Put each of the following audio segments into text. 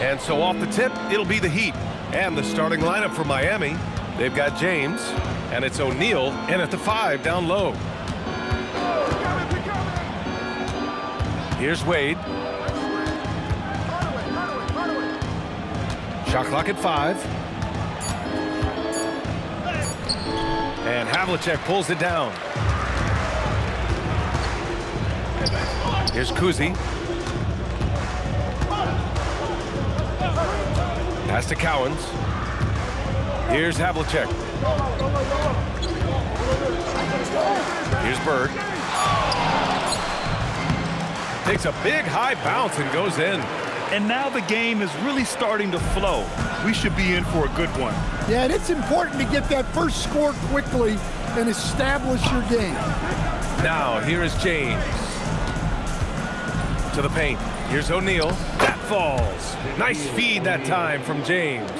And so off the tip, it'll be the Heat. And the starting lineup for Miami, they've got James, and it's O'Neal in at the 5 down low. Here's Wade. Shot clock at 5. And Havlicek pulls it down. Here's Kuzi. Pass to Cowens. Here's Havlicek. Here's Bird. Takes a big high bounce and goes in. And now the game is really starting to flow. We should be in for a good one. Yeah, and it's important to get that first score quickly and establish your game. Now, here is James. To the paint. Here's O'Neal. That falls. Nice feed that time from James.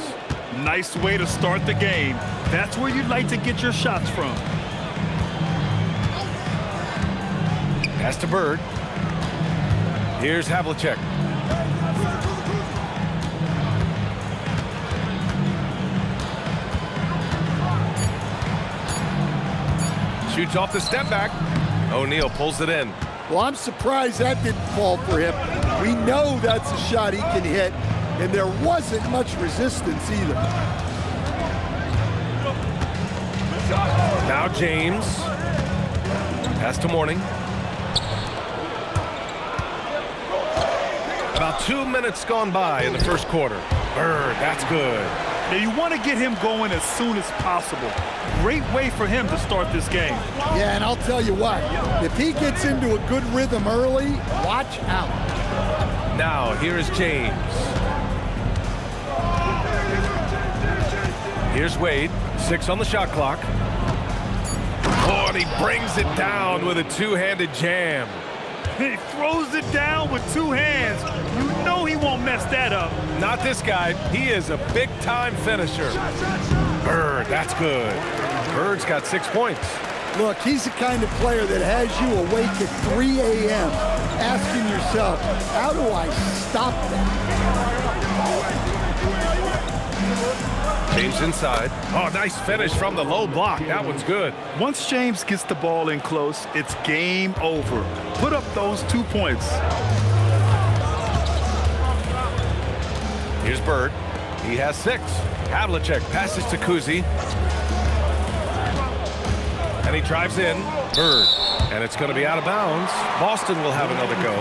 Nice way to start the game. That's where you'd like to get your shots from. Pass to Bird. Here's Havlicek. Shoots off the step back. O'Neal pulls it in. Well, I'm surprised that didn't fall for him. We know that's a shot he can hit, and there wasn't much resistance either. Now James. Pass to Mourning. About 2 minutes gone by in the first quarter. Bird, that's good. Now you want to get him going as soon as possible. Great way for him to start this game. Yeah, and I'll tell you what, if he gets into a good rhythm early, watch out. Now, here is James. Here's Wade, 6 on the shot clock. Oh, and he brings it down with a two-handed jam. He throws it down with 2 hands. You know he won't mess that up. Not this guy. He is a big-time finisher. Bird, that's good. Bird's got 6 points. Look, he's the kind of player that has you awake at 3 a.m. asking yourself, how do I stop that? James inside. Oh, nice finish from the low block. That one's good. Once James gets the ball in close, it's game over. Put up those 2 points. Here's Bird. He has 6. Havlicek passes to Kuzi. And he drives in. Bird. And it's going to be out of bounds. Boston will have another go.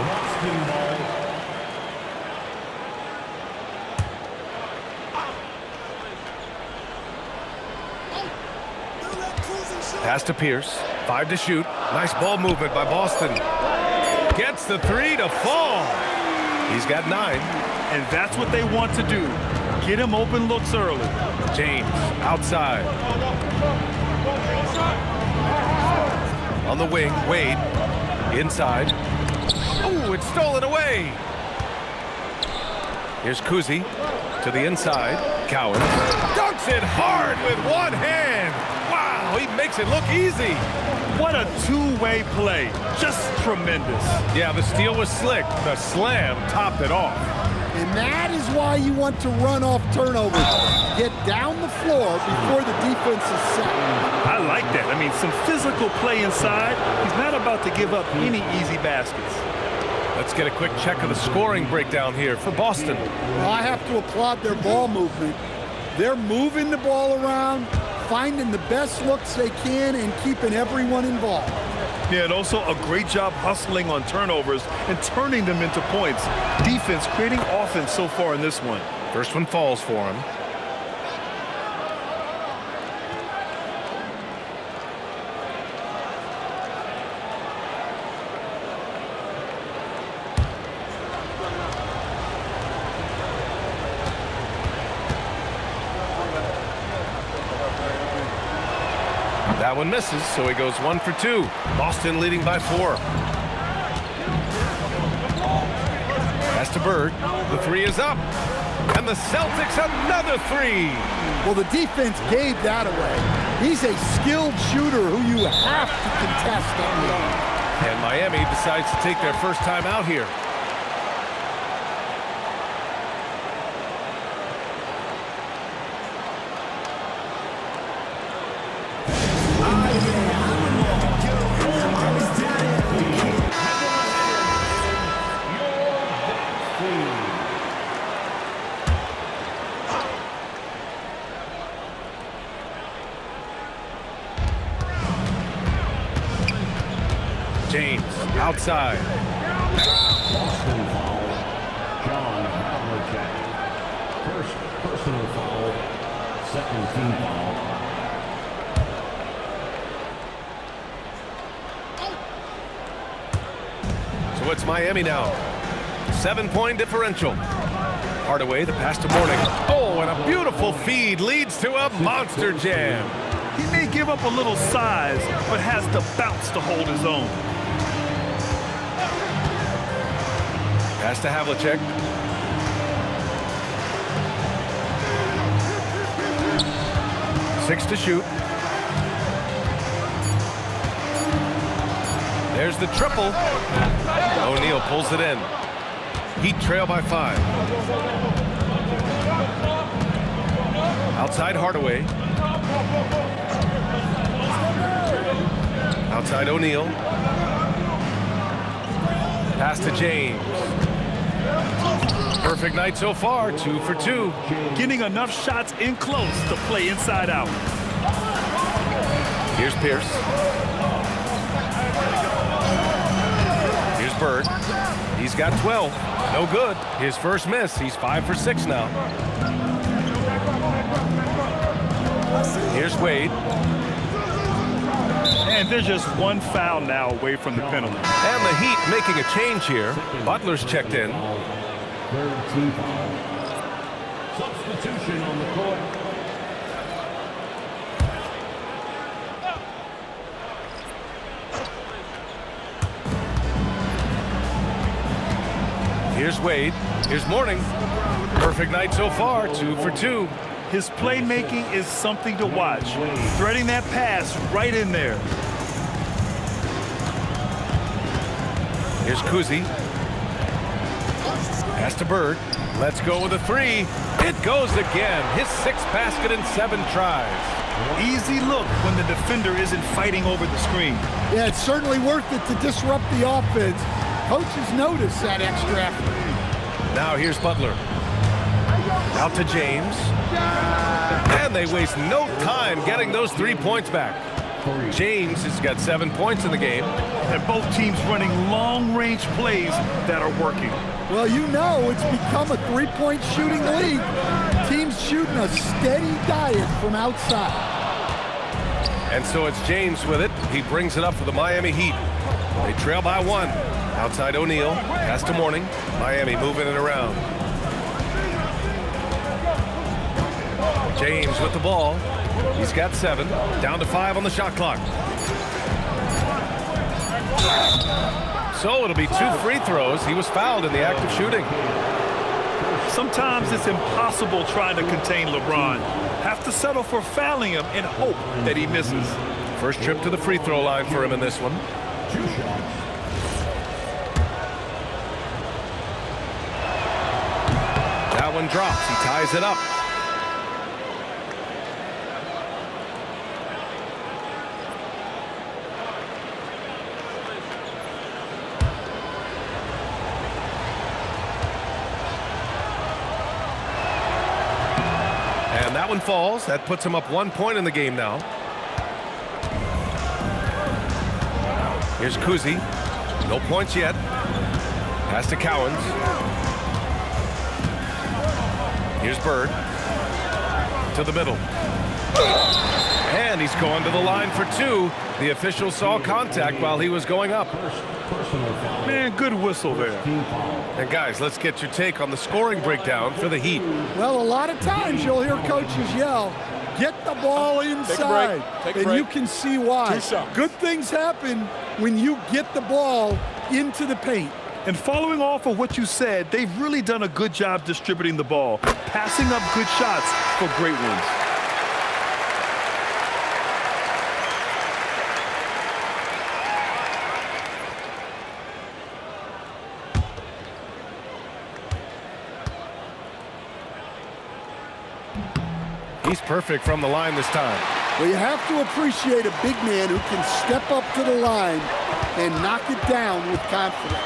Pass to Pierce. 5 to shoot. Nice ball movement by Boston. Gets the 3 to fall. He's got 9. And that's what they want to do. Get him open looks early. James outside. On the wing, Wade. Inside. Oh, it's stolen away. Here's Kuzi to the inside. Cowens dunks it hard with one hand. Wow, he makes it look easy. What a two-way play. Just tremendous. Yeah, the steal was slick. The slam topped it off. And that is why you want to run off turnovers. Get down the floor before the defense is set. I like that. I mean, some physical play inside. He's not about to give up any easy baskets. Let's get a quick check of the scoring breakdown here for Boston. Well, I have to applaud their ball movement. They're moving the ball around, finding the best looks they can, and keeping everyone involved. Yeah, and also a great job hustling on turnovers and turning them into points. Defense creating offense so far in this one. First one falls for him. That one misses, so he goes 1 for 2. Boston leading by 4. Pass to Bird. The 3 is up. And the Celtics another 3. Well, the defense gave that away. He's a skilled shooter who you have to contest on the end. And Miami decides to take their first time out here. James outside. Boston foul. John Havlicek. First personal foul. Second team foul. So it's Miami now. 7-point differential. Hardaway, the pass to Morning. Oh, and a beautiful feed leads to a monster jam. He may give up a little size, but has the bounce to hold his own. Pass to Havlicek. Six to shoot. There's the triple. O'Neal pulls it in. Heat trail by 5. Outside Hardaway. Outside O'Neal. Pass to James. Perfect night so far, 2 for 2. Getting enough shots in close to play inside out. Here's Pierce. Here's Bird. He's got 12. No good. His first miss. He's 5 for 6 now. Here's Wade. And there's just one foul now away from the penalty. And the Heat making a change here. Butler's checked in. Third team foul. Substitution on the court. Here's Wade. Here's Morning. Perfect night so far, 2 for 2. His playmaking is something to watch. Threading that pass right in there. Here's Kuzi. Pass to Bird. Let's go with a 3. It goes again. His 6th basket in 7 tries. Easy look when the defender isn't fighting over the screen. Yeah, it's certainly worth it to disrupt the offense. Coaches notice that extra effort. Now here's Butler. Out to James. And they waste no time getting those 3 points back. James has got 7 points in the game. And both teams running long-range plays that are working. Well, you know it's become a three-point shooting league. Teams shooting a steady diet from outside. And so it's James with it. He brings it up for the Miami Heat. They trail by 1. Outside O'Neal. Pass to Morning. Miami moving it around. James with the ball. He's got 7. Down to 5 on the shot clock. So it'll be 2 free throws. He was fouled in the act of shooting. Sometimes it's impossible trying to contain LeBron. Have to settle for fouling him and hope that he misses. First trip to the free throw line for him in this one. 2 shots. That one drops. He ties it up. And that one falls. That puts him up 1 point in the game now. Here's Kuzi. No points yet. Pass to Cowens. Here's Bird. To the middle. And he's going to the line for 2. The official saw contact while he was going up. Man, good whistle there. And guys, let's get your take on the scoring breakdown for the Heat. Well, a lot of times you'll hear coaches yell, get the ball inside. And you can see why. Good things happen when you get the ball into the paint. And following off of what you said, they've really done a good job distributing the ball, passing up good shots for great ones. He's perfect from the line this time. Well, you have to appreciate a big man who can step up to the line and knock it down with confidence.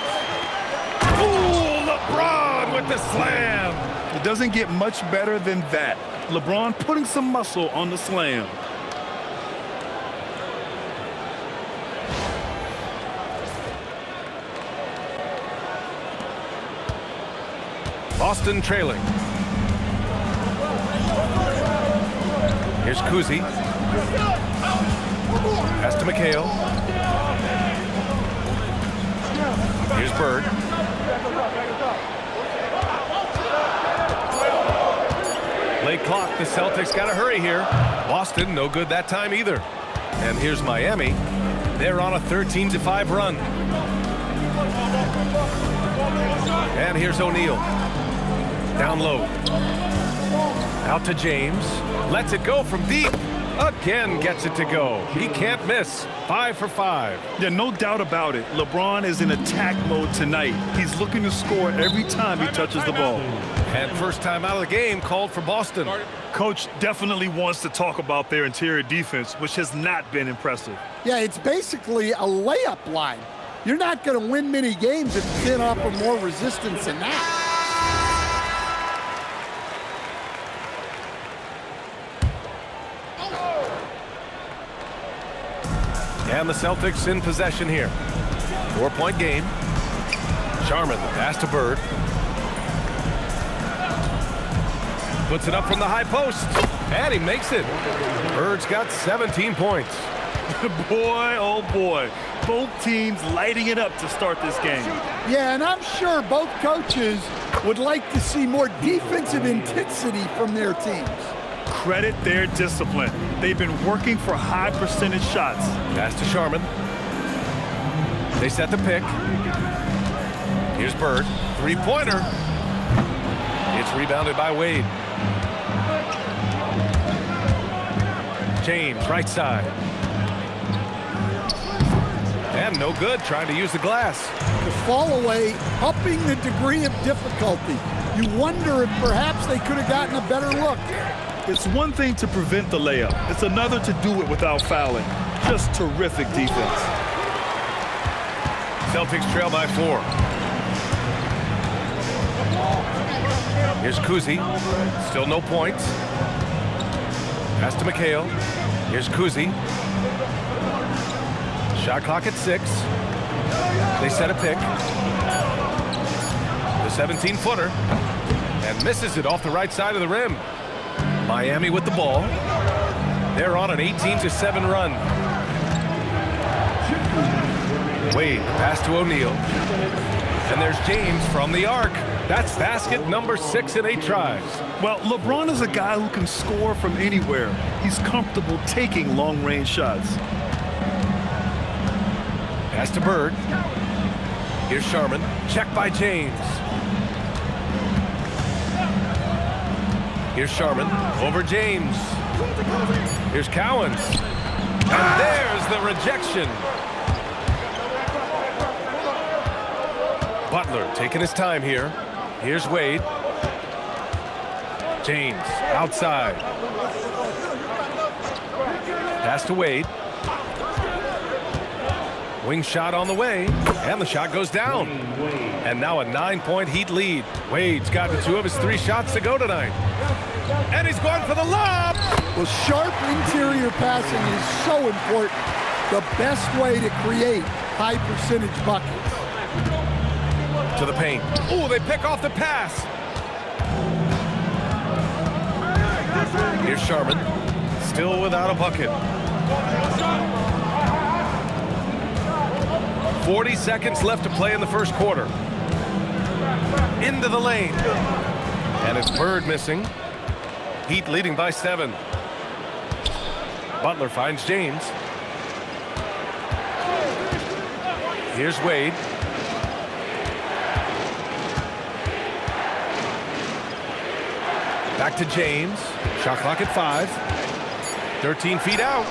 Oh, LeBron with the slam. It doesn't get much better than that. LeBron putting some muscle on the slam. Boston trailing. Here's Kuzi. Pass to McHale. Here's Bird. Late clock. The Celtics got to hurry here. Boston, no good that time either. And here's Miami. They're on a 13-5 run. And here's O'Neal. Down low. Out to James. Lets it go from deep. Again gets it to go. He can't miss. 5 for 5. Yeah, no doubt about it. LeBron is in attack mode tonight. He's looking to score every time he touches the ball. And first time out of the game called for Boston. Coach definitely wants to talk about their interior defense, which has not been impressive. Yeah, it's basically a layup line. You're not going to win many games if you can't offer more resistance than that. And the Celtics in possession here. 4-point game. Sharman, the pass to Bird. Puts it up from the high post. And he makes it. Bird's got 17 points. Boy, oh boy. Both teams lighting it up to start this game. Yeah, and I'm sure both coaches would like to see more defensive intensity from their teams. Credit their discipline. They've been working for high percentage shots. Pass to Sharman. They set the pick. Here's Bird. Three-pointer. It's rebounded by Wade. James, right side. And no good, trying to use the glass. The fall away, upping the degree of difficulty. You wonder if perhaps they could have gotten a better look. It's one thing to prevent the layup. It's another to do it without fouling. Just terrific defense. Celtics trail by 4. Here's Kuzi. Still no points. Pass to McHale. Here's Kuzi. Shot clock at 6. They set a pick. The 17-footer. And misses it off the right side of the rim. Miami with the ball. They're on an 18-7 run. Wade, pass to O'Neal. And there's James from the arc. That's basket number 6 in 8 tries. Well, LeBron is a guy who can score from anywhere. He's comfortable taking long-range shots. Pass to Bird. Here's Sharman. Check by James. Here's Sharman. Over James. Here's Cowens. And there's the rejection. Butler taking his time here. Here's Wade. James outside. Pass to Wade. Wing shot on the way, and the shot goes down. And now a 9-point Heat lead. Wade's gotten 2 of his 3 shots to go tonight. And he's going for the lob. Well, sharp interior passing is so important. The best way to create high percentage buckets. To the paint. Ooh, they pick off the pass. Here's Sharman. Still without a bucket. 40 seconds left to play in the first quarter. Into the lane. And it's Bird missing. Heat leading by 7. Butler finds James. Here's Wade. Back to James. Shot clock at 5. 13 feet out.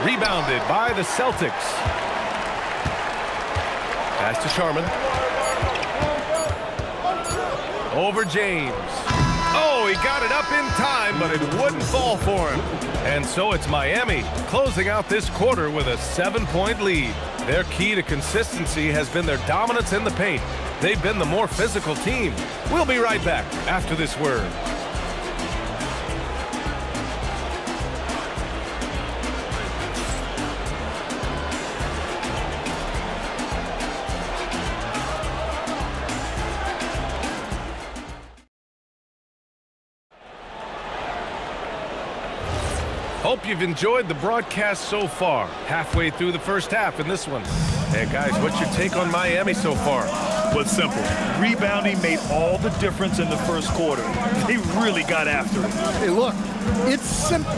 Rebounded by the Celtics. Pass to Sharman. Over James. Oh, he got it up in time, but it wouldn't fall for him. And so it's Miami closing out this quarter with a 7-point lead. Their key to consistency has been their dominance in the paint. They've been the more physical team. We'll be right back after this word. Hope you've enjoyed the broadcast so far. Halfway through the first half in this one. Hey, guys, what's your take on Miami so far? Well, it's simple. Rebounding made all the difference in the first quarter. They really got after it. Hey, look, it's simple.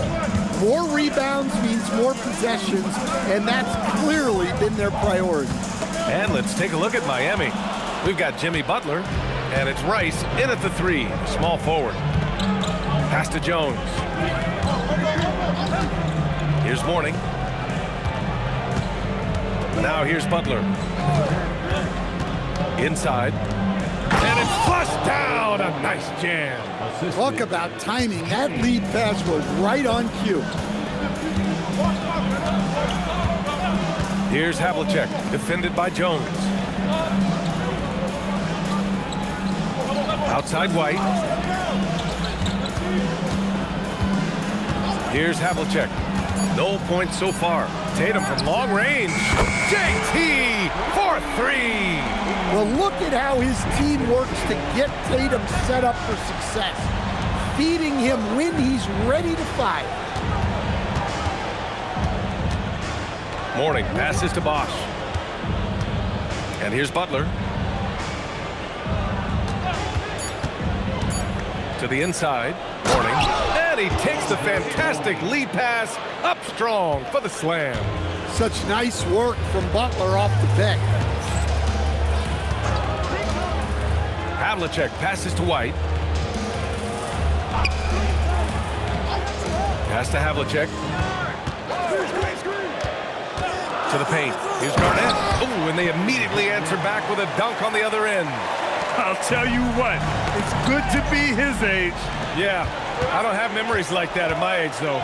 More rebounds means more possessions, and that's clearly been their priority. And let's take a look at Miami. We've got Jimmy Butler, and it's Rice in at the 3, small forward. Pass to Jones. Here's Mourning. Now here's Butler. Inside. And it's flushed down. A nice jam. Talk about timing. That lead pass was right on cue. Here's Havlicek, defended by Jones. Outside White. Here's Havlicek. No points so far. Tatum from long range. JT for 3. Well, look at how his team works to get Tatum set up for success. Feeding him when he's ready to fire. Mourning passes to Bosch. And here's Butler. To the inside. Mourning. And he takes the fantastic lead pass up strong for the slam. Such nice work from Butler off the bench. Havlicek passes to White. Pass to Havlicek. To the paint. Here's Garnett. Ooh, and they immediately answer back with a dunk on the other end. I'll tell you what, it's good to be his age. Yeah, I don't have memories like that at my age, though.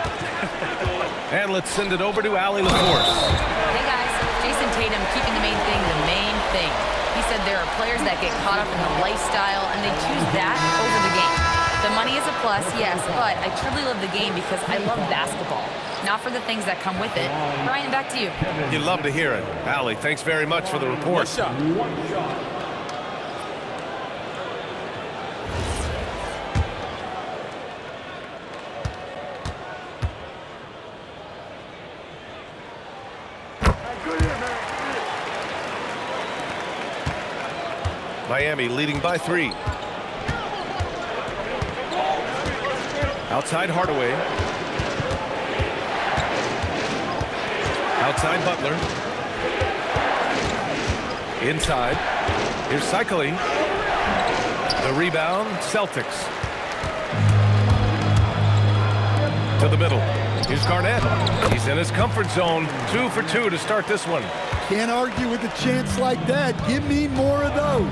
And let's send it over to Allie LaForce. Hey, guys. Jason Tatum keeping the main thing the main thing. He said there are players that get caught up in the lifestyle, and they choose that over the game. The money is a plus, yes, but I truly love the game because I love basketball, not for the things that come with it. Brian, back to you. You'd love to hear it. Allie, thanks very much for the report. One shot. Miami leading by 3. Outside Hardaway. Outside Butler. Inside. Here's Cycling. The rebound, Celtics. To the middle. Here's Garnett. He's in his comfort zone. 2 for 2 to start this one. Can't argue with a chance like that. Give me more of those.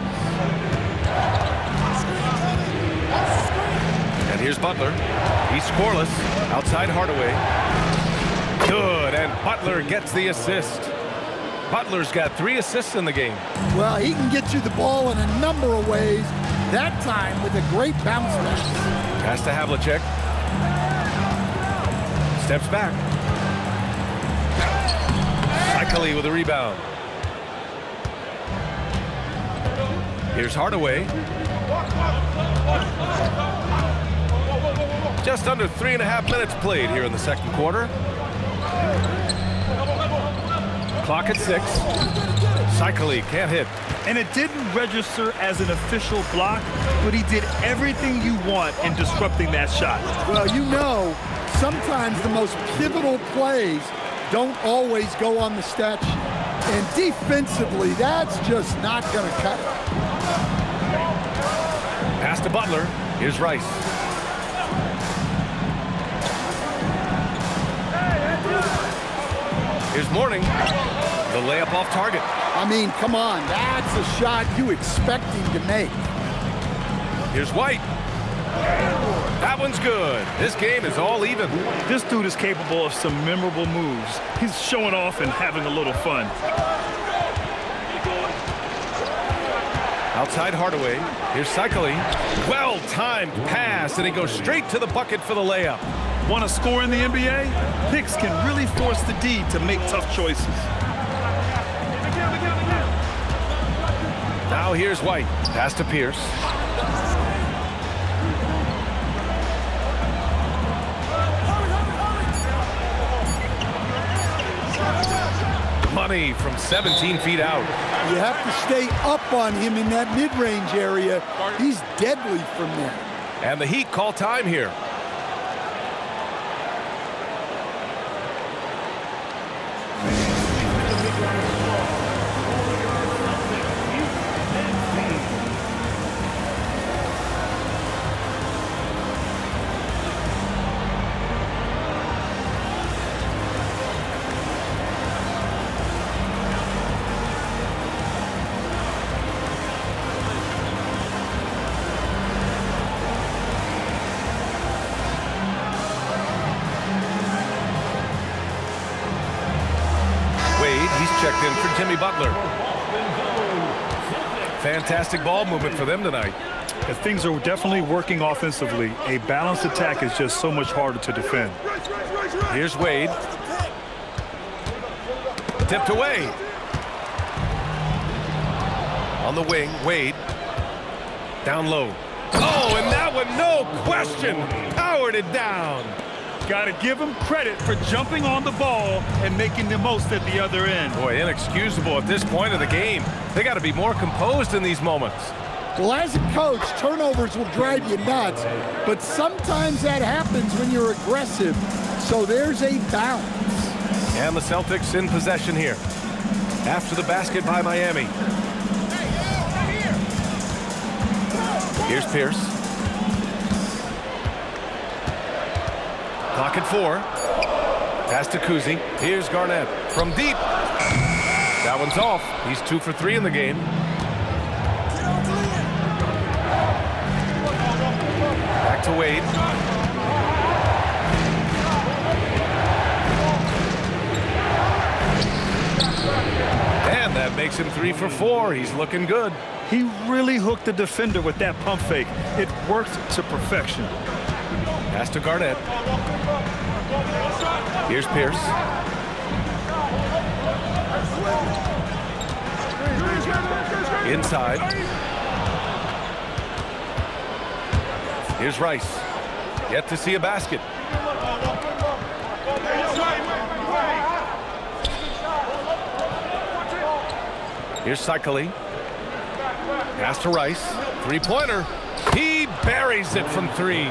And here's Butler. He's scoreless. Outside Hardaway. Good, and Butler gets the assist. Butler's got 3 assists in the game. Well, he can get you the ball in a number of ways. That time with a great bounce back. Pass to Havlicek. Steps back. Cycling with a rebound. Here's Hardaway. Just under 3.5 minutes played here in the second quarter. Clock at 6. Cycling can't hit. And it didn't register as an official block, but he did everything you want in disrupting that shot. Well, you know, sometimes the most pivotal plays don't always go on the stat sheet. And defensively, that's just not going to cut it. Pass to Butler. Here's Rice. Here's Mourning. The layup off target. I mean, come on. That's a shot you expect him to make. Here's White. That one's good. This game is all even. This dude is capable of some memorable moves. He's showing off and having a little fun. Outside Hardaway. Here's Cycling. Well-timed pass, and he goes straight to the bucket for the layup. Want to score in the NBA? Picks can really force the D to make tough choices. Now here's White. Pass to Pierce. Miami from 17 feet out. You have to stay up on him in that mid-range area. He's deadly from there. And the Heat call time here. He's checked in for Jimmy Butler. Fantastic ball movement for them tonight. As things are definitely working offensively, a balanced attack is just so much harder to defend. Here's Wade. Tipped away. On the wing, Wade. Down low. Oh, and that one, no question, powered it down. Got to give him credit for jumping on the ball and making the most at the other end. Boy, inexcusable at this point of the game. They got to be more composed in these moments. Well, as a coach, turnovers will drive you nuts, but sometimes that happens when you're aggressive. So there's a balance. And the Celtics in possession here. After the basket by Miami. Here's Pierce. Clock at 4. Pass to Kuzi. Here's Garnett from deep. That one's off. He's 2 for 3 in the game. Back to Wade. And that makes him 3 for 4. He's looking good. He really hooked the defender with that pump fake. It worked to perfection. Pass to Garnett. Here's Pierce. Inside. Here's Rice. Yet to see a basket. Here's Cycli. Pass to Rice. Three-pointer. He buries it from 3.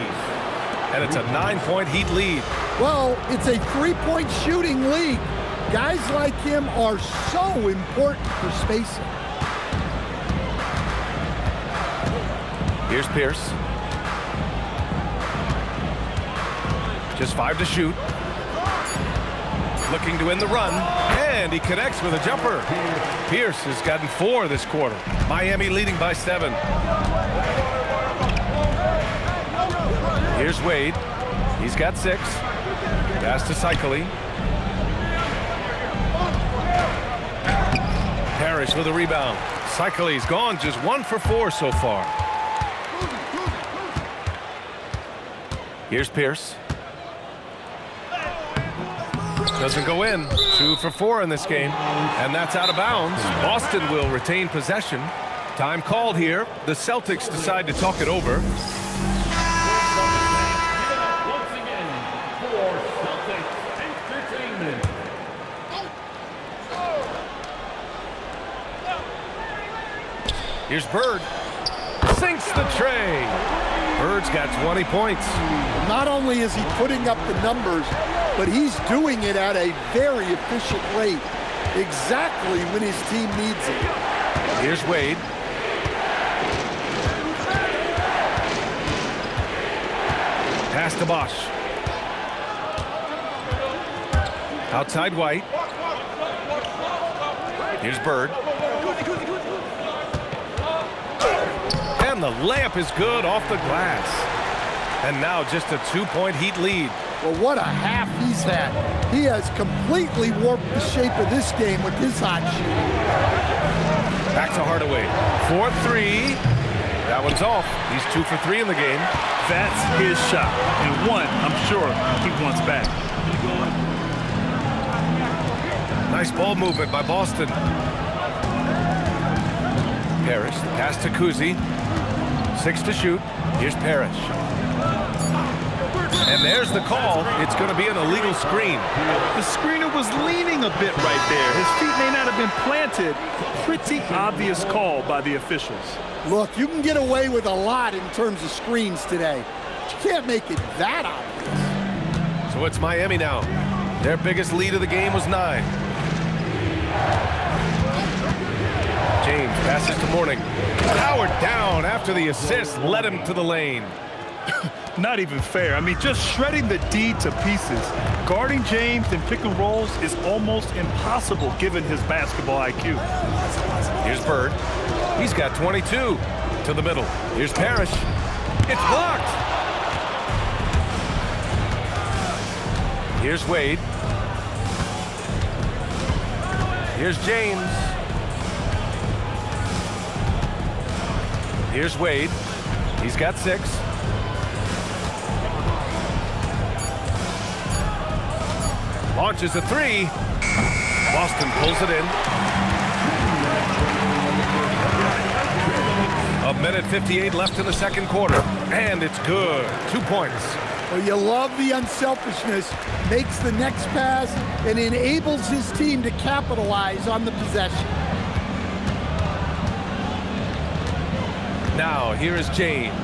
And it's a 9-point Heat lead. Well, it's a 3-point shooting league. Guys like him are so important for spacing. Here's Pierce. Just 5 to shoot. Looking to win the run. And he connects with a jumper. Pierce has gotten 4 this quarter. Miami leading by 7. Here's Wade. He's got 6. Pass to Cycli. Parrish with a rebound. Cycli's gone just 1 for 4 so far. Here's Pierce. Doesn't go in. 2 for 4 in this game. And that's out of bounds. Boston will retain possession. Time called here. The Celtics decide to talk it over. Here's Bird. Sinks the tray. Bird's got 20 points. Not only is he putting up the numbers, but he's doing it at a very efficient rate. Exactly when his team needs it. Here's Wade. Pass to Bosch. Outside White. Here's Bird. And the layup is good off the glass. And now just a 2-point Heat lead. Well, what a half he's had. He has completely warped the shape of this game with his hot shot. Back to Hardaway. 4-3. That one's off. He's 2 for 3 in the game. That's his shot. And one, I'm sure, he wants back. Nice ball movement by Boston. Parrish. Pass to Kuzi. 6 to shoot. Here's Parrish. And there's the call. It's going to be an illegal screen. The screener was leaning a bit right there. His feet may not have been planted. Pretty obvious call by the officials. Look, you can get away with a lot in terms of screens today. But you can't make it that obvious. So it's Miami now. Their biggest lead of the game was 9. James passes to Mourning. Powered down after the assist led him to the lane. Not even fair. I mean, just shredding the D to pieces. Guarding James in pick and rolls is almost impossible given his basketball IQ. Here's Bird. He's got 22. To the middle. Here's Parrish. It's blocked. Here's Wade. Here's James. Here's Wade. He's got 6. Launches a 3. Boston pulls it in. 1:58 left in the second quarter. And it's good. 2 points. Well, you love the unselfishness. Makes the next pass and enables his team to capitalize on the possession. Now, here is James.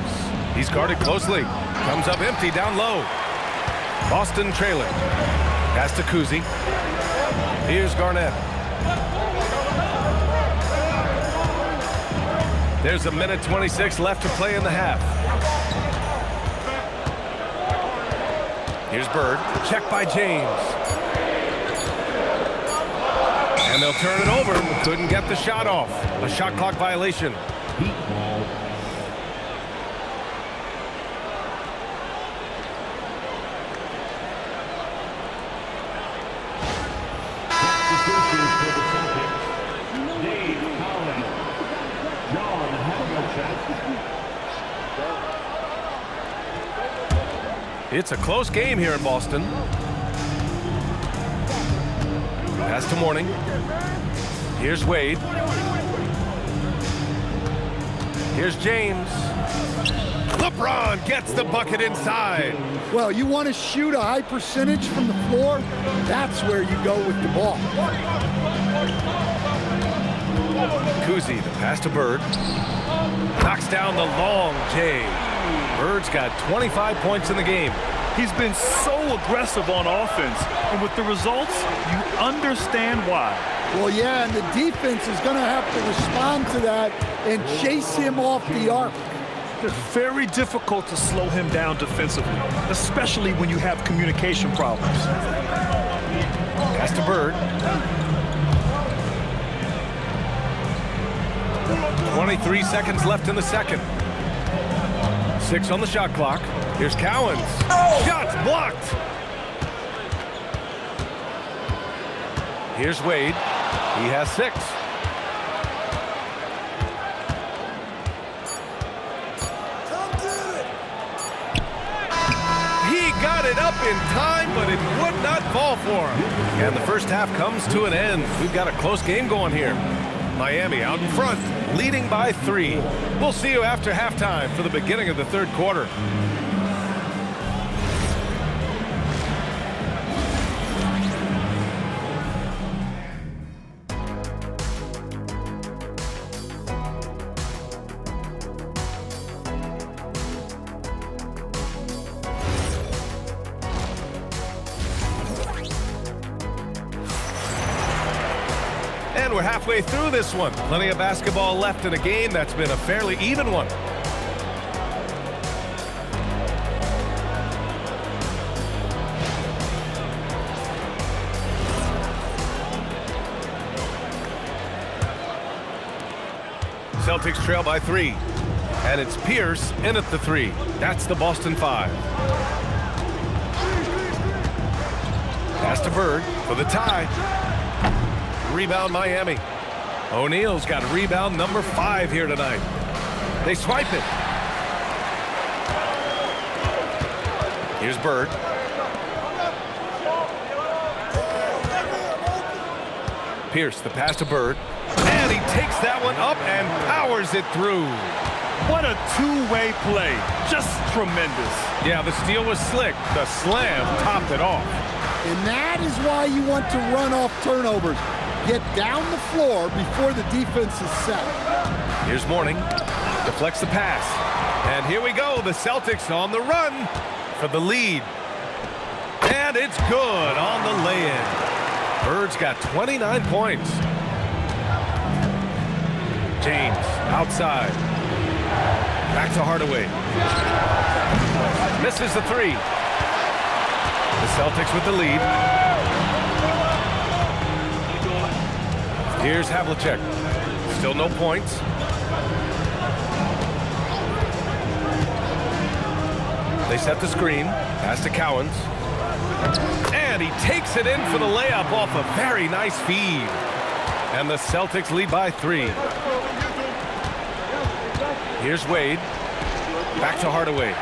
He's guarded closely. Comes up empty down low. Boston trailing. Pass to Kuzi. Here's Garnett. There's 1:26 left to play in the half. Here's Bird. Check by James. And they'll turn it over. Couldn't get the shot off. A shot clock violation. Heat ball. Substitutions for the Celtics. Dave Collins. John Havlicek. It's a close game here in Boston. Pass to Mourning. Here's Wade. Here's James. LeBron gets the bucket inside. Well, you want to shoot a high percentage from the floor? That's where you go with the ball. Kuzi, the pass to Bird. Knocks down the long J. Bird's got 25 points in the game. He's been so aggressive on offense, and with the results, you understand why. Well, yeah, and the defense is going to have to respond to that and chase him off the arc. It's very difficult to slow him down defensively, especially when you have communication problems. Pass to Bird. 23 seconds left in the second. 6 on the shot clock. Here's Cowens. Shots blocked. Here's Wade. He has 6. He got it up in time, but it would not fall for him. And the first half comes to an end. We've got a close game going here. Miami out in front, leading by 3. We'll see you after halftime for the beginning of the third quarter. And we're halfway through this one. Plenty of basketball left in a game that's been a fairly even one. Celtics trail by 3. And it's Pierce in at the 3. That's the Boston 5. Pass to Bird for the tie. Rebound Miami. O'Neal's got rebound number 5 here tonight. They swipe it. Here's Bird. Pierce, the pass to Bird. And And he takes that one up and powers it through. What a two-way play. Just tremendous. Yeah, the steal was slick. The slam topped it off. And that is why you want to run off turnovers. Get down the floor before the defense is set. Here's Mourning. Deflects the pass. And here we go. The Celtics on the run for the lead. And it's good on the lay-in. Bird's got 29 points. James outside. Back to Hardaway. Misses the three. The Celtics with the lead. Here's Havlicek. Still no points. They set the screen. Pass to Cowens. And he takes it in for the layup off a very nice feed. And the Celtics lead by 3. Here's Wade. Back to Hardaway.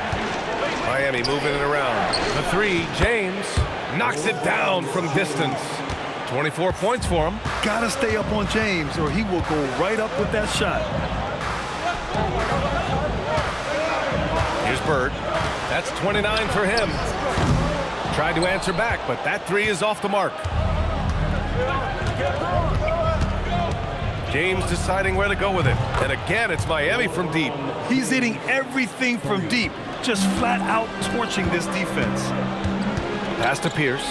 Miami moving it around. The three, James knocks it down from distance. 24 points for him. Gotta stay up on James or he will go right up with that shot. Here's Bird. That's 29 for him. Tried to answer back, but that three is off the mark. James deciding where to go with it. And again, it's Miami from deep. He's hitting everything from deep, just flat out torching this defense. Pass to Pierce.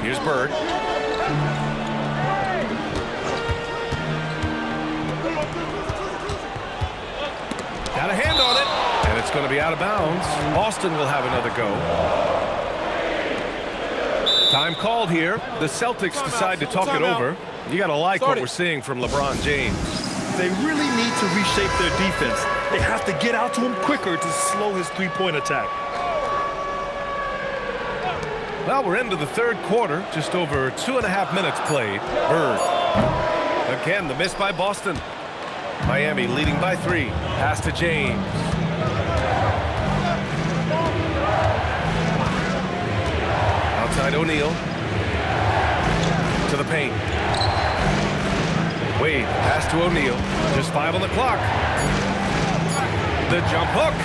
Here's Bird. Got a hand on it, and it's going to be out of bounds. Boston will have another go. Time called here. The Celtics decide to talk it over. You got to like what we're seeing from LeBron James. They really need to reshape their defense. They have to get out to him quicker to slow his three-point attack. Well, we're into the third quarter. Just over 2.5 minutes played. Bird. Again, the miss by Boston. Miami leading by 3. Pass to James. Outside O'Neal. To the paint. Wade, pass to O'Neal. Just 5 on the clock. The jump hook.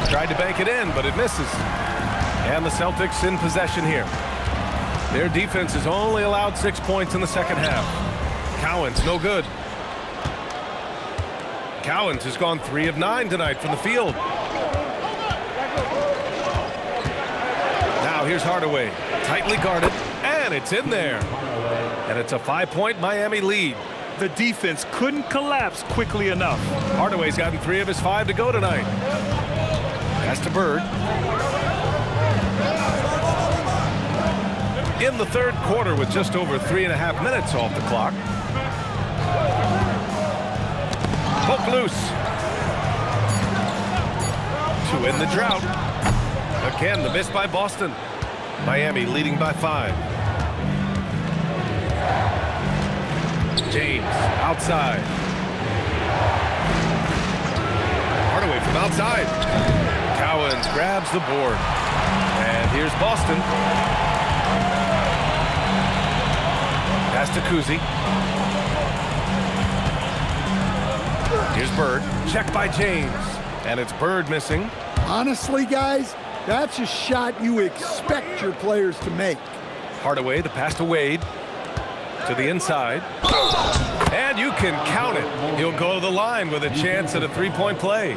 Tried to bank it in, but it misses. And the Celtics in possession here. Their defense has only allowed 6 points in the second half. Cowens, no good. Cowens has gone 3 of 9 tonight from the field. Now here's Hardaway. Tightly guarded, and it's in there. And it's a 5-point Miami lead. The defense couldn't collapse quickly enough. Hardaway's gotten 3 of his 5 to go tonight. Pass to Bird. In the third quarter with just over 3.5 minutes off the clock. Poke loose. To end the drought. Again, the miss by Boston. Miami leading by 5. James outside. Hardaway from outside. Cowens grabs the board. And here's Boston. Pass to Kuzi. Here's Bird. Check by James. And it's Bird missing. Honestly, guys, that's a shot you expect your players to make. Hardaway, the pass to Wade. To the inside. And you can count it. He'll go to the line with a chance at a 3-point play.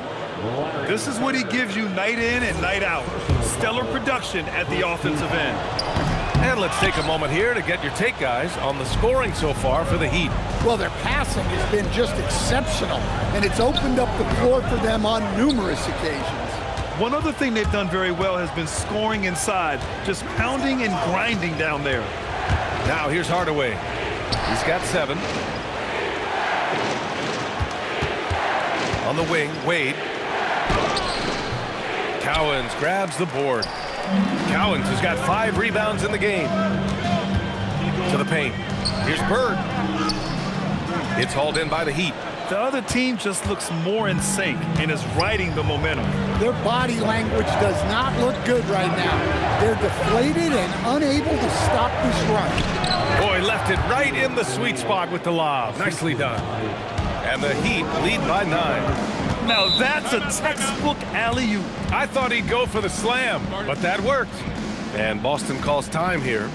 This is what he gives you night in and night out. Stellar production at the offensive end. And let's take a moment here to get your take, guys, on the scoring so far for the Heat. Well, their passing has been just exceptional, and it's opened up the floor for them on numerous occasions. One other thing they've done very well has been scoring inside, just pounding and grinding down there. Now here's Hardaway. He's got 7. On the wing, Wade. Cowens grabs the board. Cowens has got 5 rebounds in the game. To the paint. Here's Bird. It's hauled in by the Heat. The other team just looks more in sync and is riding the momentum. Their body language does not look good right now. They're deflated and unable to stop this run. Boy, left it right in the sweet spot with the lob. Nicely done. And the Heat lead by 9. Now that's a textbook alley-oop. I thought he'd go for the slam, but that worked. And Boston calls time here.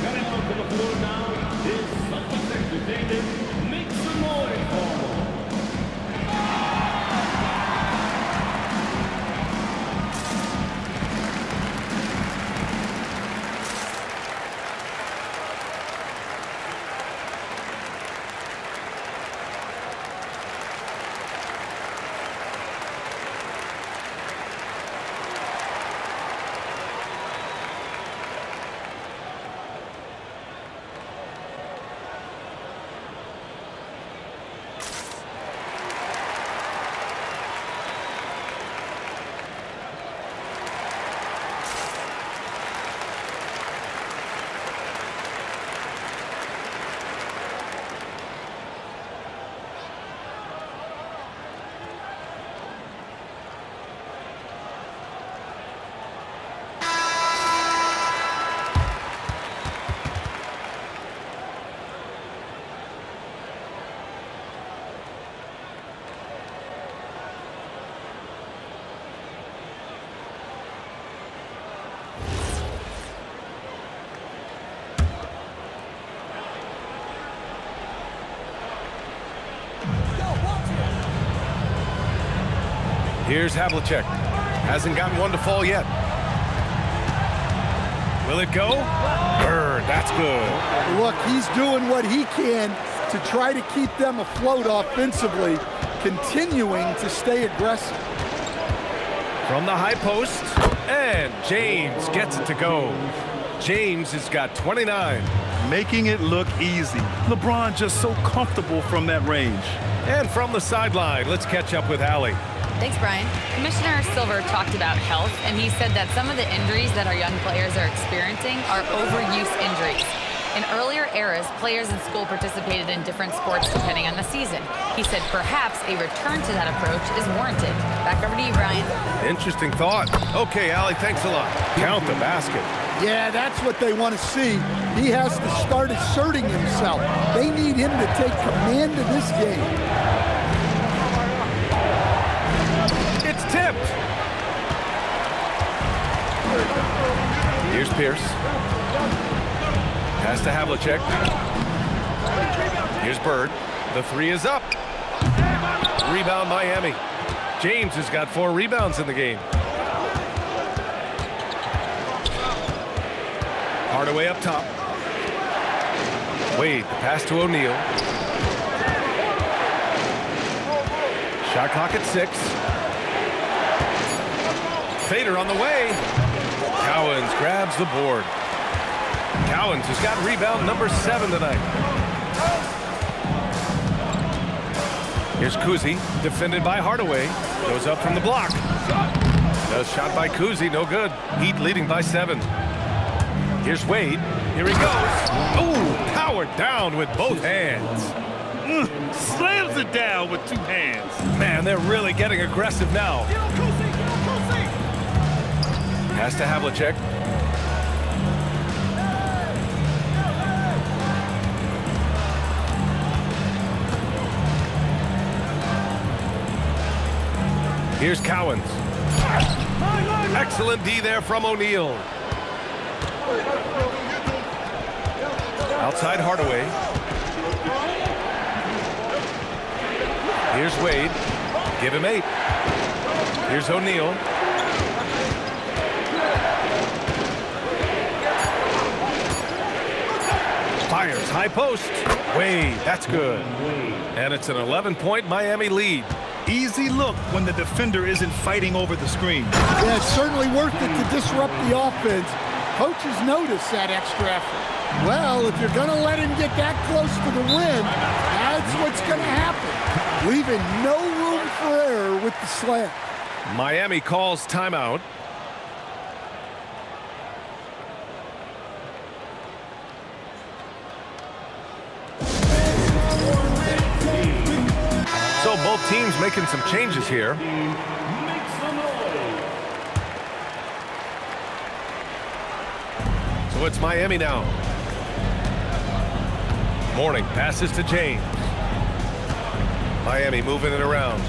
Coming onto the floor now is Celtics entertainment. Make some noise for them. Here's Havlicek. Hasn't gotten one to fall yet. Will it go? Bird, that's good. Look, he's doing what he can to try to keep them afloat offensively, continuing to stay aggressive. From the high post, and James gets it to go. James has got 29. Making it look easy. LeBron just so comfortable from that range. And from the sideline, let's catch up with Allie. Thanks, Brian. Commissioner Silver talked about health, and he said that some of the injuries that our young players are experiencing are overuse injuries. In earlier eras, players in school participated in different sports depending on the season. He said perhaps a return to that approach is warranted. Back over to you, Brian. Interesting thought. Okay, Allie, thanks a lot. Count the basket. Yeah, that's what they want to see. He has to start asserting himself. They need him to take command of this game. It's tipped. Here's Pierce. Pass to Havlicek. Here's Bird. The three is up. Rebound Miami. James has got 4 rebounds in the game. Hardaway up top. Wade, the pass to O'Neal. Shot clock at 6. Fader on the way. Cowens grabs the board. Cowens has got rebound number 7 tonight. Here's Kuzi, defended by Hardaway. Goes up from the block. The shot by Kuzi, no good. Heat leading by 7. Here's Wade. Here he goes. Ooh, powered down with both hands. Slams it down with 2 hands. Man, they're really getting aggressive now. Pass to Havlicek. Here's Cowens. Excellent D there from O'Neal. Outside Hardaway. Here's Wade. Give him 8. Here's O'Neal. Fires high post. Wade, that's good. And it's an 11-point Miami lead. Easy look when the defender isn't fighting over the screen. Yeah, it's certainly worth it to disrupt the offense. Coaches notice that extra effort. Well, if you're going to let him get that close to the rim, that's what's going to happen. Leaving no room for error with the slam. Miami calls timeout. So both teams making some changes here. So it's Miami now. Morning passes to James. Miami moving it around.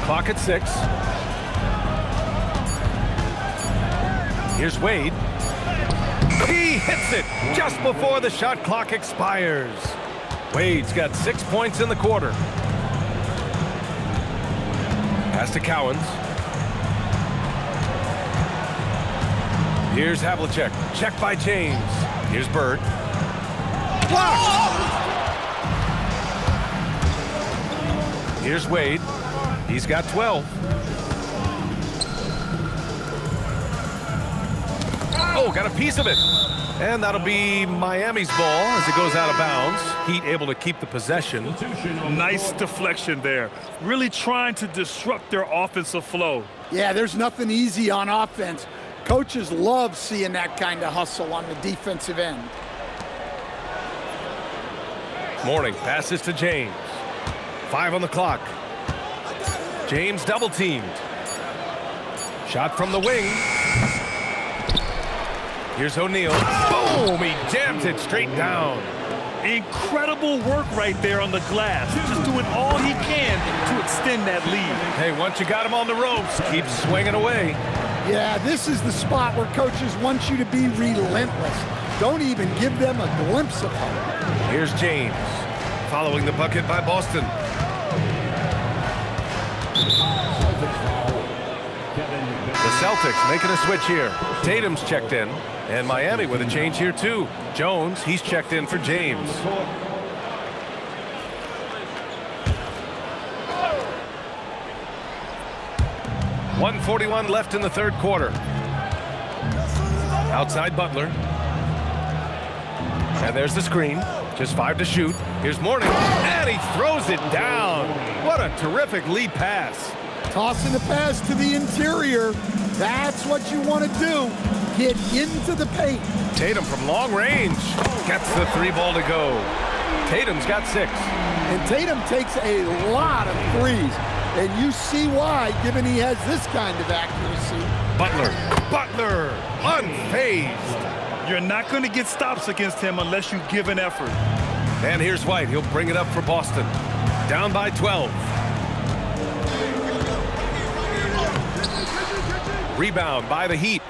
Clock at 6. Here's Wade. He hits it just before the shot clock expires. Wade's got 6 points in the quarter. Pass to Cowens. Here's Havlicek. Check by James. Here's Bird. Blocked! Here's Wade. He's got 12. Oh, got a piece of it. And that'll be Miami's ball as it goes out of bounds. Heat able to keep the possession. Nice deflection there. Really trying to disrupt their offensive flow. Yeah, there's nothing easy on offense. Coaches love seeing that kind of hustle on the defensive end. Morning passes to James. 5 on the clock. James double teamed. Shot from the wing. Here's O'Neal. Boom! He jams it straight down. Incredible work right there on the glass. Just doing all he can to extend that lead. Hey, once you got him on the ropes, keep swinging away. Yeah, this is the spot where coaches want you to be relentless. Don't even give them a glimpse of hope. Here's James, following the bucket by Boston. The Celtics making a switch here. Tatum's checked in, and Miami with a change here too. Jones, he's checked in for James. .141 left in the third quarter. Outside Butler. And there's the screen. Just 5 to shoot. Here's Mourning, and he throws it down. What a terrific lead pass. Tossing the pass to the interior. That's what you want to do. Get into the paint. Tatum from long range gets the 3 ball to go. Tatum's got 6. And Tatum takes a lot of threes. And you see why, given he has this kind of accuracy. Butler, unfazed. You're not going to get stops against him unless you give an effort. And here's White. He'll bring it up for Boston. Down by 12. Rebound by the Heat.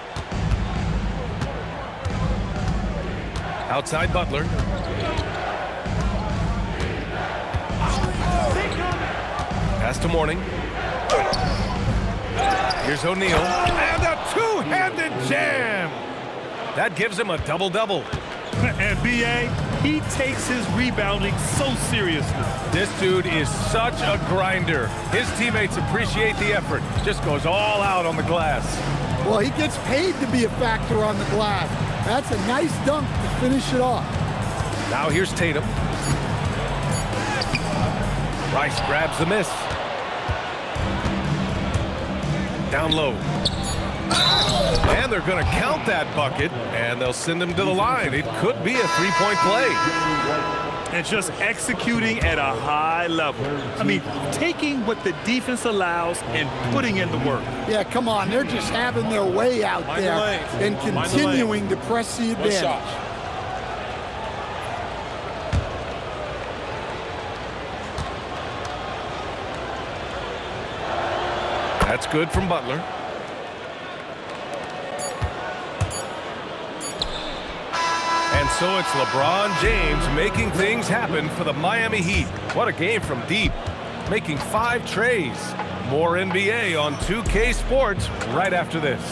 Outside Butler. Pass to Mourning. Here's O'Neal. And a two-handed jam. That gives him a double-double. And B.A., he takes his rebounding so seriously. This dude is such a grinder. His teammates appreciate the effort. Just goes all out on the glass. Well, he gets paid to be a factor on the glass. That's a nice dunk to finish it off. Now here's Tatum. Rice grabs the miss. Down low. And they're going to count that bucket, and they'll send him to the line. It could be a three-point play. And just executing at a high level. I mean, taking what the defense allows and putting in the work. Yeah, come on. They're just having their way out there and continuing to press the advantage. That's good from Butler. And so it's LeBron James making things happen for the Miami Heat. What a game from deep. Making 5 trays. More NBA on 2K Sports right after this.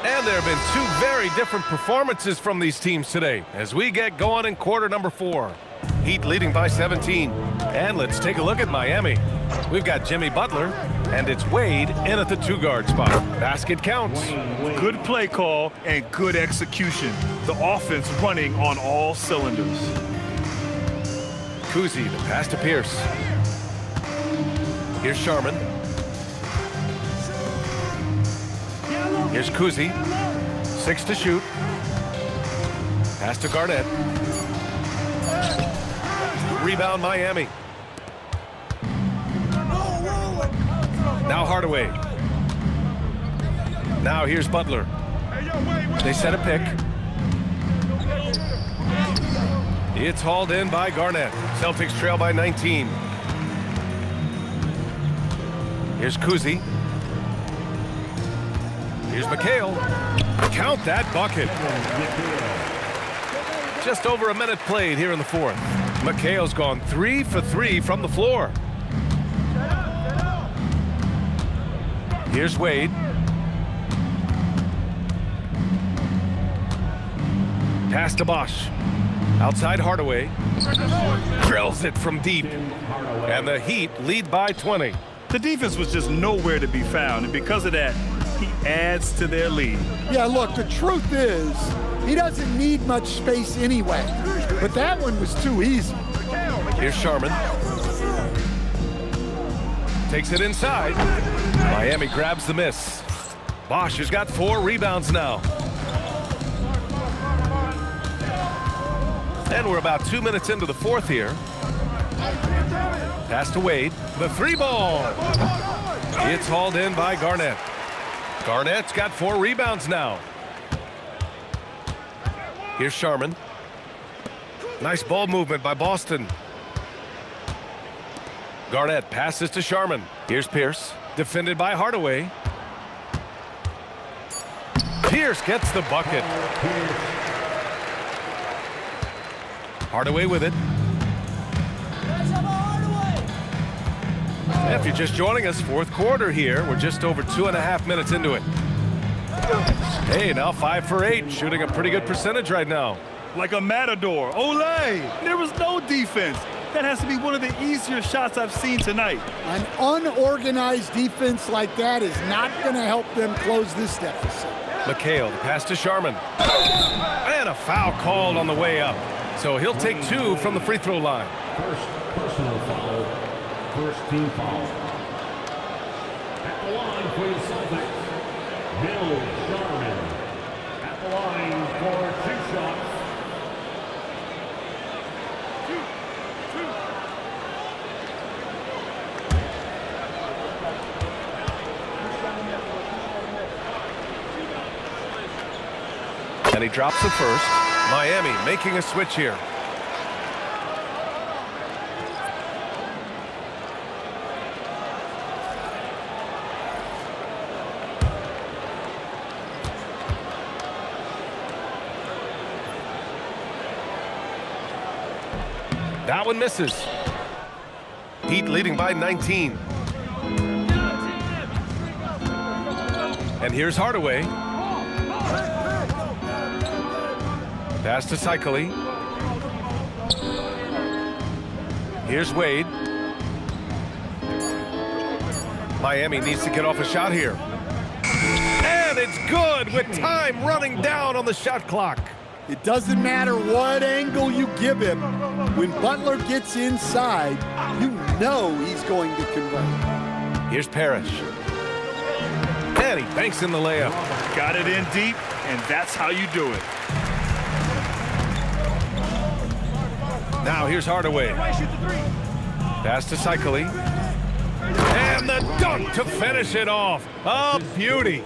And there have been 2 very different performances from these teams today as we get going in quarter number 4. Heat leading by 17. And let's take a look at Miami. We've got Jimmy Butler, and it's Wade in at the 2-guard spot. Basket counts. Good play call and good execution. The offense running on all cylinders. Kuzi, the pass to Pierce. Here's Sharman. Here's Kuzi. 6 to shoot. Pass to Garnett. Rebound Miami. Now Hardaway. Now here's Butler. They set a pick. It's hauled in by Garnett. Celtics trail by 19. Here's Kuzi. Here's McHale. Count that bucket. Just over a minute played here in the fourth. McHale's gone 3 for 3 from the floor. Here's Wade. Pass to Bosch. Outside Hardaway. Drills it from deep. And the Heat lead by 20. The defense was just nowhere to be found, and because of that, he adds to their lead. Yeah, look, the truth is, he doesn't need much space anyway. But that one was too easy. Here's Sharman. Takes it inside. Miami grabs the miss. Bosch has got 4 rebounds now. And we're about 2 minutes into the fourth here. Pass to Wade. The 3-ball. It's hauled in by Garnett. Garnett's got 4 rebounds now. Here's Sharman. Nice ball movement by Boston. Garnett passes to Sharman. Here's Pierce. Defended by Hardaway. Pierce gets the bucket. Hardaway with it. If you're just joining us, fourth quarter here. We're just over 2.5 minutes into it. Hey, now 5 for 8, shooting a pretty good percentage right now. Like a matador. Olay! There was no defense. That has to be one of the easier shots I've seen tonight. An unorganized defense like that is not going to help them close this deficit. McHale, the pass to Sharman. And a foul called on the way up. So he'll take 2 from the free throw line. First personal foul. First team foul. At the line for the Celtics, Bill Sharman. At the line for 2 shots. And he drops the first. Miami making a switch here. That one misses. Heat leading by 19. And here's Hardaway. Pass to Cycli. Here's Wade. Miami needs to get off a shot here. And it's good with time running down on the shot clock. It doesn't matter what angle you give him. When Butler gets inside, you know he's going to convert. Here's Parrish. And he banks in the layup. Got it in deep, and that's how you do it. Now here's Hardaway. Pass to Cycli. And the dunk to finish it off. A beauty.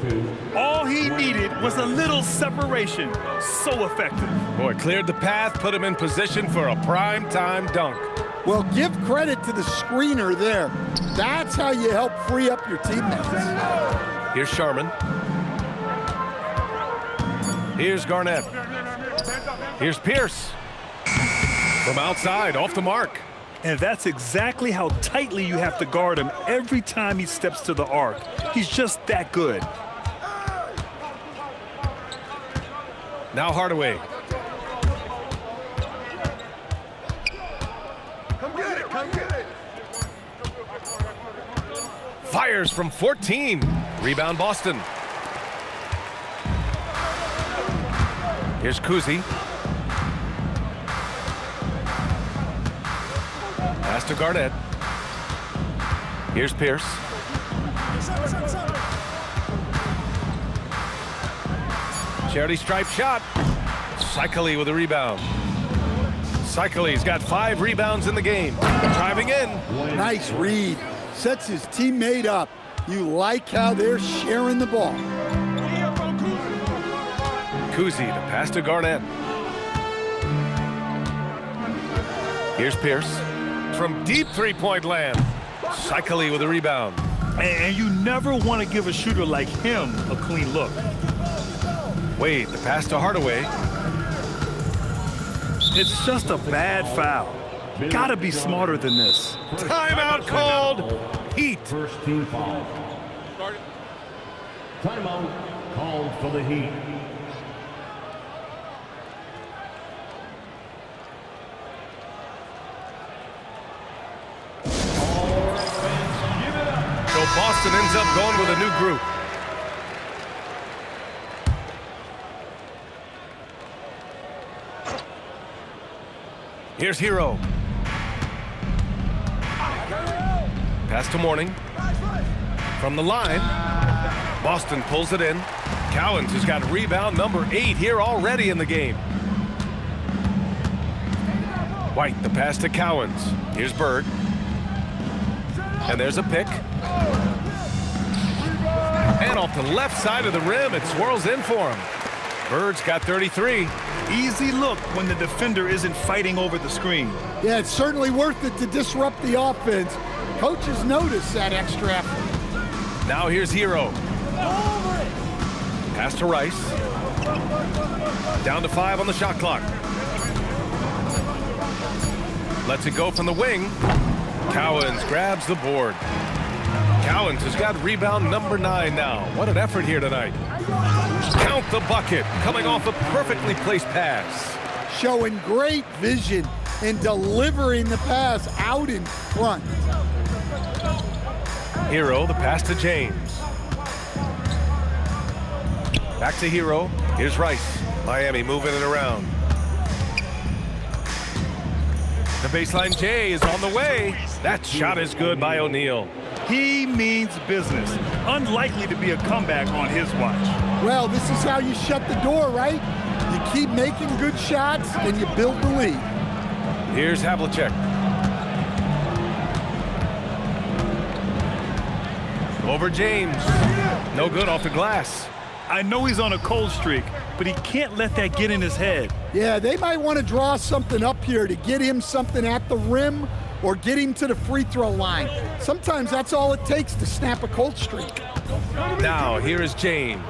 All he needed was a little separation. So effective. Boy, cleared the path, put him in position for a prime-time dunk. Well, give credit to the screener there. That's how you help free up your teammates. Here's Sharman. Here's Garnett. Here's Pierce. From outside, off the mark. And that's exactly how tightly you have to guard him every time he steps to the arc. He's just that good. Now Hardaway. Come get it, come get it. Fires from 14. Rebound Boston. Here's Kuzi. Pass to Garnett. Here's Pierce. Charity stripe shot. Cycli with a rebound. Cycli's got 5 rebounds in the game. Driving in. Nice read. Sets his teammate up. You like how they're sharing the ball. Kuzi to pass to Garnett. Here's Pierce. From deep three-point land. Cycli with a rebound. And you never want to give a shooter like him a clean look. Wade, the pass to Hardaway. It's just a bad foul. Gotta be smarter than this. Timeout called. Heat. First team foul. Timeout called for the Heat. So Boston ends up going with a new group. Here's Hero. Pass to Morning. From the line. Boston pulls it in. Cowens has got rebound number 8 here already in the game. White, the pass to Cowens. Here's Bird. And there's a pick. And off the left side of the rim, it swirls in for him. Bird's got 33. Easy look when the defender isn't fighting over the screen. Yeah, it's certainly worth it to disrupt the offense. Coaches notice that extra effort. Now here's Hero. Pass to Rice. Down to 5 on the shot clock. Lets it go from the wing. Cowens grabs the board. Cowens has got rebound number 9 now. What an effort here tonight. Count the bucket, coming off a perfectly placed pass. Showing great vision and delivering the pass out in front. Hero, the pass to James. Back to Hero. Here's Rice. Miami moving it around. The baseline J is on the way. That shot is good by O'Neal. He means business. Unlikely to be a comeback on his watch. Well, this is how you shut the door, right? You keep making good shots and you build the lead. Here's Havlicek. Over James. No good off the glass. I know he's on a cold streak, but he can't let that get in his head. Yeah, they might want to draw something up here to get him something at the rim or get him to the free throw line. Sometimes that's all it takes to snap a cold streak. Now here is James.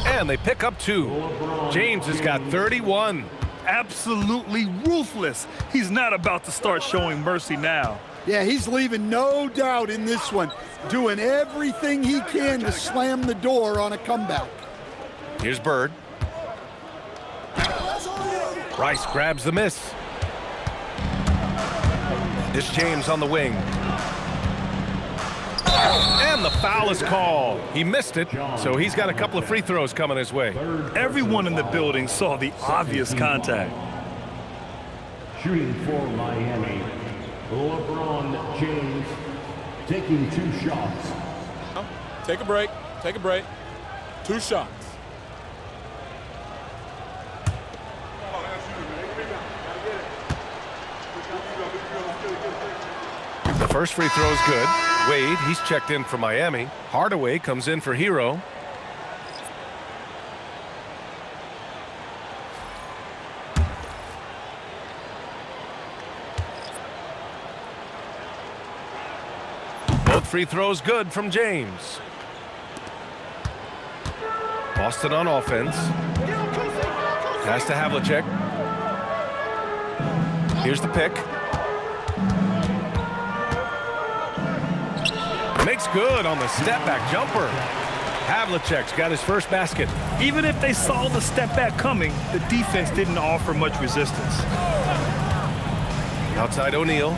And they pick up 2. James has got 31. Absolutely ruthless. He's not about to start showing mercy now. Yeah, he's leaving no doubt in this one, doing everything he can to slam the door on a comeback. Here's Bird. Rice grabs the miss. This James on the wing. And the foul is called. He missed it, so he's got a couple of free throws coming his way. Everyone in the building saw the obvious contact. Shooting for Miami, LeBron James taking 2 shots. Take a break. Take a break. 2 shots. The first free throw is good. Wade, he's checked in for Miami. Hardaway comes in for Hero. Both free throws good from James. Boston on offense. Pass to Havlicek. Here's the pick. Makes good on the step-back jumper. Havlicek's got his first basket. Even if they saw the step back coming, the defense didn't offer much resistance. Outside O'Neal.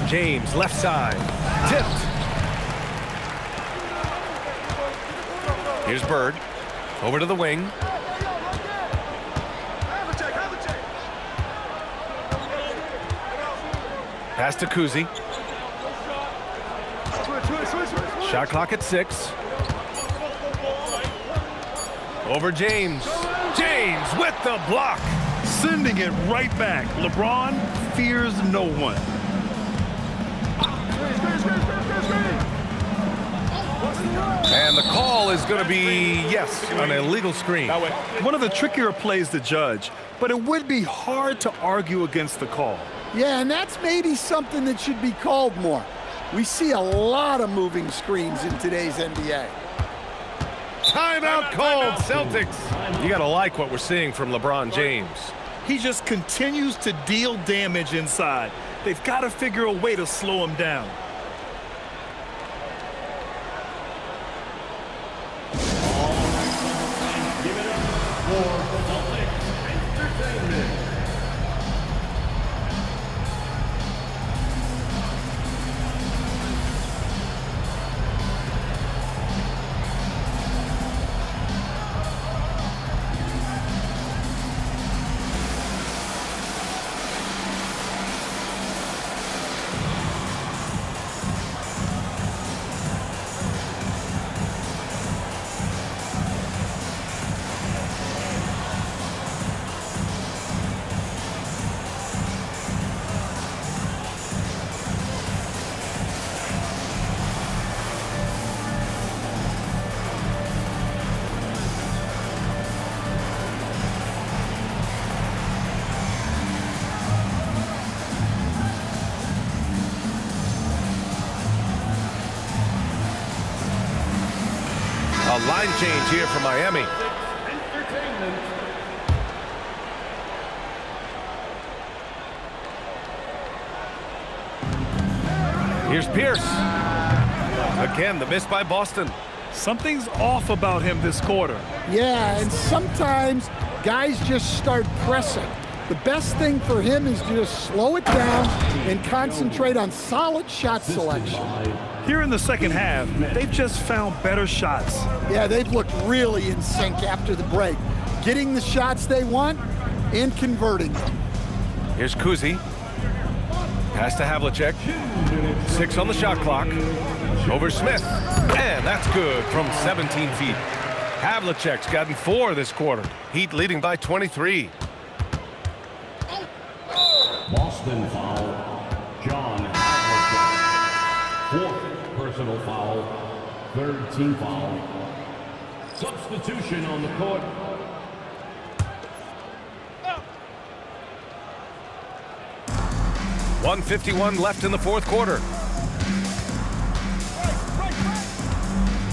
James, left side. Tipped. Here's Bird. Over to the wing. Pass to Kuzi. Shot clock at 6. Over James. James with the block. Sending it right back. LeBron fears no one. And the call is going to be, yes, an illegal screen. That way. One of the trickier plays to judge, but it would be hard to argue against the call. Yeah, and that's maybe something that should be called more. We see a lot of moving screens in today's NBA. Timeout called, Celtics. You got to like what we're seeing from LeBron James. He just continues to deal damage inside. They've got to figure a way to slow him down. Give it up for Celtics Entertainment. A line change here for Miami. Entertainment. Here's Pierce. Again, the miss by Boston. Something's off about him this quarter. Yeah, and sometimes guys just start pressing. The best thing for him is to just slow it down and concentrate on solid shot selection. Here in the second half, they've just found better shots. Yeah, they've looked really in sync after the break, getting the shots they want and converting them. Here's Kuzi. Pass to Havlicek. 6 on the shot clock. Over Smith. And that's good from 17 feet. Havlicek's gotten 4 this quarter. Heat leading by 23. Boston foul. John Havlicek. 4th personal foul. 3rd team foul. Substitution on the court. .151 left in the 4th quarter.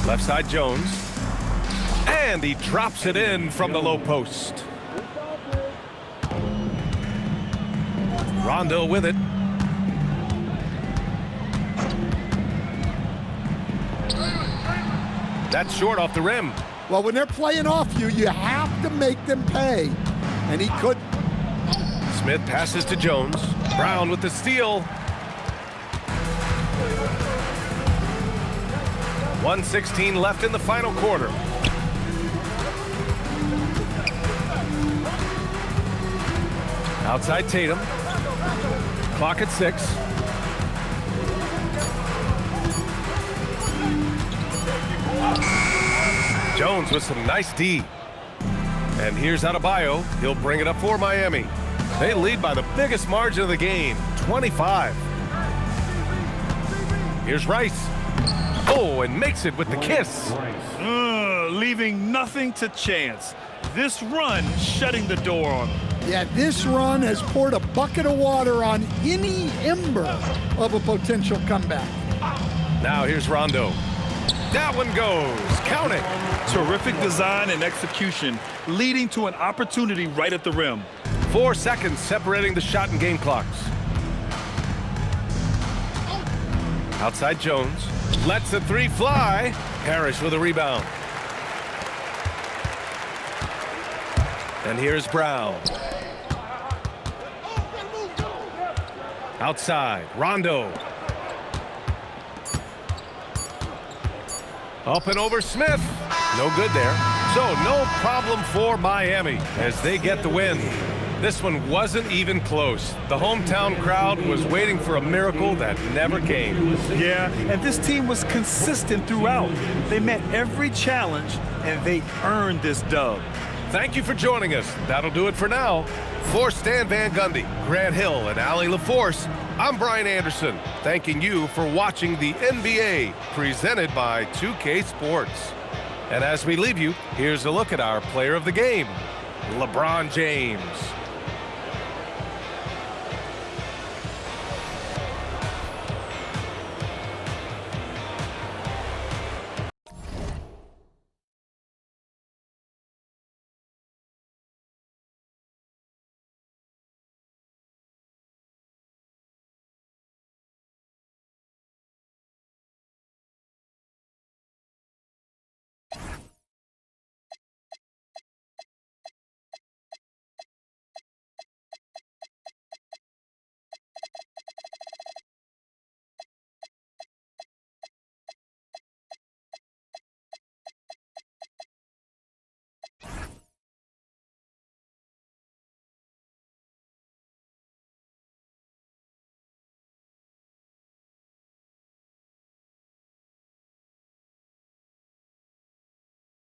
Left side Jones. And he drops it in from the low post. Rondo with it. That's short off the rim. Well, when they're playing off you, you have to make them pay. And he couldn't. Smith passes to Jones. Brown with the steal. 1:16 left in the final quarter. Outside Tatum. Clock at 6. Jones with some nice D. And here's Adebayo. He'll bring it up for Miami. They lead by the biggest margin of the game, 25. Here's Rice. Oh, and makes it with the kiss. Leaving nothing to chance. This run shutting the door on him. Yeah, this run has poured a bucket of water on any ember of a potential comeback. Now here's Rondo. That one goes. Count it. Terrific design and execution, leading to an opportunity right at the rim. 4 seconds separating the shot and game clocks. Outside Jones. Lets the 3 fly. Parrish with a rebound. And here's Brown. Outside, Rondo. Up and over Smith. No good there. So no problem for Miami as they get the win. This one wasn't even close. The hometown crowd was waiting for a miracle that never came. Yeah, and this team was consistent throughout. They met every challenge, and they earned this dub. Thank you for joining us. That'll do it for now. For Stan Van Gundy, Grant Hill, and Allie LaForce, I'm Brian Anderson, thanking you for watching the NBA, presented by 2K Sports. And as we leave you, here's a look at our player of the game, LeBron James.